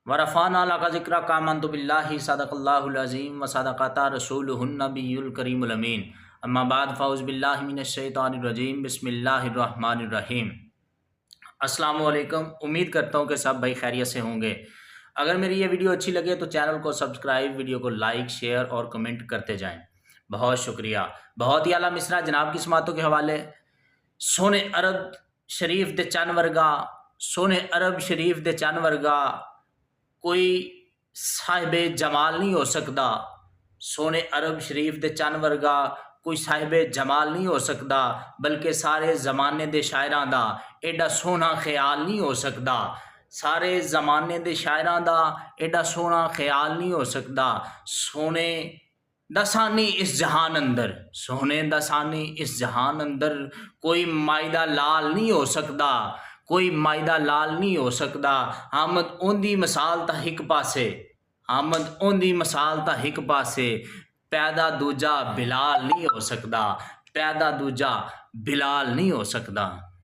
वरफ़ाना लका ज़िक्रा कामन्तु बिल्लाहि सदक़ल्लाहुल अज़ीम व सदक़ता रसूलुहुन नबियुल करीमुल अमीन। अम्मा बाद फ़ाउज़ बिल्लाहि मिनश शैतानिर रजीम बिस्मिल्लाहिर रहमानिर रहीम। अस्सलामु अलैकुम। उम्मीद करता हूँ कि सब भाई खैरियत से होंगे। अगर मेरी ये वीडियो अच्छी लगे तो चैनल को सब्सक्राइब, वीडियो को लाइक, शेयर और कमेंट करते जाएं। बहुत शुक्रिया। बहुत ही आला मिसरा जनाब की समातों के हवाले। सोने अरब शरीफ दे चन वर्गा, सोने अरब शरीफ दे चन वर्गा कोई साहिबे जमाल नहीं हो सकता। सोने अरब शरीफ दे चन वर्गा कोई साहिबे जमाल नहीं हो सकता, बल्कि सारे ज़माने दे शायरां दा एडा सोहना ख्याल नहीं हो सकता। सारे ज़माने दे शायरां दा एडा सोहना ख्याल नहीं हो सकता। सोने दसानी इस जहान अंदर, सोने दसानी इस जहान अंदर कोई मायदा लाल नहीं हो सकता, कोई मायदा लाल नहीं हो सकता। आमद ओंदी मिसाल ता हिक पासे, आमद ओंदी मिसाल ता हिक पासे, पैदा दूजा बिलाल नहीं हो सकता, पैदा दूजा बिलाल नहीं हो सकता।